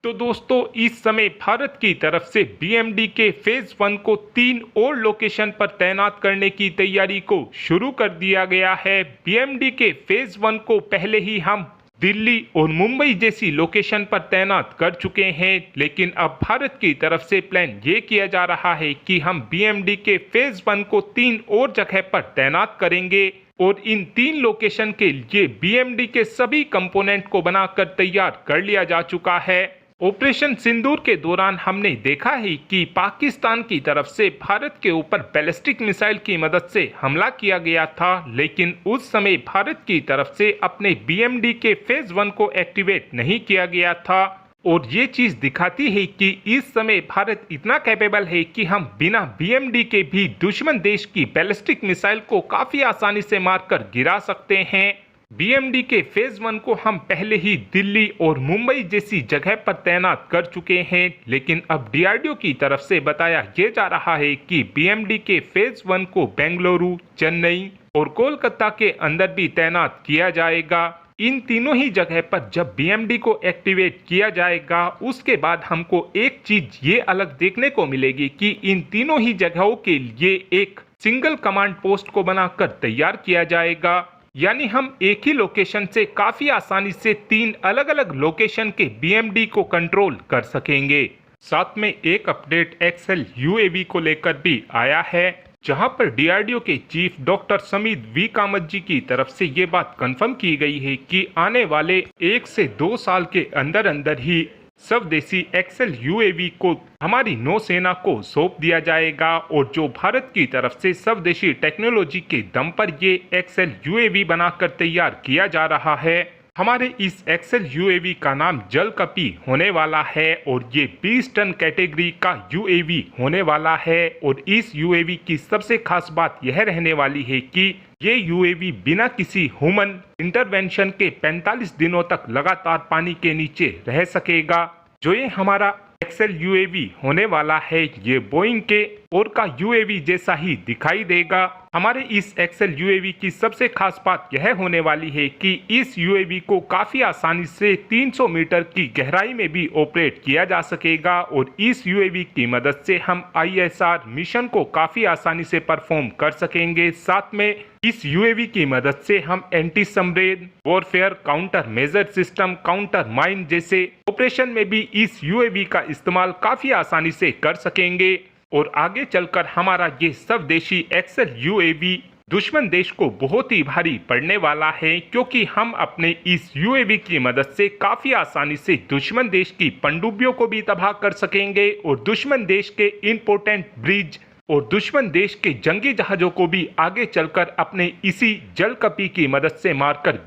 तो दोस्तों इस समय भारत की तरफ से बीएमडी के फेज 1 को 3 और लोकेशन पर तैनात करने की तैयारी को शुरू कर दिया गया है। बीएमडी के फेज 1 को पहले ही हम दिल्ली और मुंबई जैसी लोकेशन पर तैनात कर चुके हैं, लेकिन अब भारत की तरफ से प्लान ये किया जा रहा है कि हम बीएमडी के फेज 1 को 3 और जगह पर तैनात करेंगे और इन 3 लोकेशन के लिए बीएमडी के सभी कंपोनेंट को बनाकर तैयार कर लिया जा चुका है। ऑपरेशन सिंदूर के दौरान हमने देखा है कि पाकिस्तान की तरफ से भारत के ऊपर बैलिस्टिक मिसाइल की मदद से हमला किया गया था, लेकिन उस समय भारत की तरफ से अपने बीएमडी के फेज 1 को एक्टिवेट नहीं किया गया था। और ये चीज दिखाती है कि इस समय भारत इतना कैपेबल है कि हम बिना बीएमडी के भी दुश्मन देश की बैलिस्टिक मिसाइल को काफी आसानी से मारकर गिरा सकते हैं। बीएमडी के फेज 1 को हम पहले ही दिल्ली और मुंबई जैसी जगह पर तैनात कर चुके हैं, लेकिन अब डीआरडीओ की तरफ से बताया ये जा रहा है कि बीएमडी के फेज 1 को बेंगलुरु, चेन्नई और कोलकाता के अंदर भी तैनात किया जाएगा। इन तीनों ही जगह पर जब बीएमडी को एक्टिवेट किया जाएगा, उसके बाद हमको एक चीज ये अलग देखने को मिलेगी कि इन तीनों ही जगहों के लिए एक सिंगल कमांड पोस्ट को बनाकर तैयार किया जाएगा। यानी हम एक ही लोकेशन से काफी आसानी से 3 अलग अलग लोकेशन के बीएमडी को कंट्रोल कर सकेंगे। साथ में एक अपडेट एक्सएल यूएवी को लेकर भी आया है, जहां पर डीआरडीओ के chief doctor Sameer V Kamat ji की तरफ से ये बात कंफर्म की गई है कि आने वाले 1 से 2 साल के अंदर अंदर ही स्वदेशी एक्सएल यूएवी को हमारी नौसेना को सौंप दिया जाएगा और जो भारत की तरफ से स्वदेशी टेक्नोलॉजी के दम पर ये एक्सएल यूएवी बनाकर तैयार किया जा रहा है। हमारे इस एक्सएल यूएवी का नाम जलकपी होने वाला है और ये 20 टन कैटेगरी का यूएवी होने वाला है। और इस यूएवी की सबसे खास बात यह रहने वाली है कि ये यूएवी बिना किसी ह्यूमन इंटरवेंशन के 45 दिनों तक लगातार पानी के नीचे रह सकेगा। जो ये हमारा एक्सएल यूएवी होने वाला है, ये बोइंग के और का यूएवी जैसा ही दिखाई देगा। हमारे इस एक्सएल यूएवी की सबसे खास बात यह होने वाली है कि इस यूएवी को काफी आसानी से 300 मीटर की गहराई में भी ऑपरेट किया जा सकेगा और इस यूएवी की मदद से हम आईएसआर मिशन को काफी आसानी से परफॉर्म कर सकेंगे। साथ में इस यूएवी की मदद से हम anti submarine warfare, counter measure system, counter mine जैसे ऑपरेशन में भी इस यूएवी का इस्तेमाल काफी आसानी से कर सकेंगे। और आगे चलकर हमारा ये स्वदेशी एक्सएल यूएवी दुश्मन देश को बहुत ही भारी पड़ने वाला है, क्योंकि हम अपने इस यूएवी की मदद से काफी आसानी से दुश्मन देश की पनडुब्बियों को भी तबाह कर सकेंगे और दुश्मन देश के इंपोर्टेंट ब्रिज और दुश्मन देश के जंगी जहाजों को भी आगे चलकर अपने इसी जलकपी की मदद से मारकर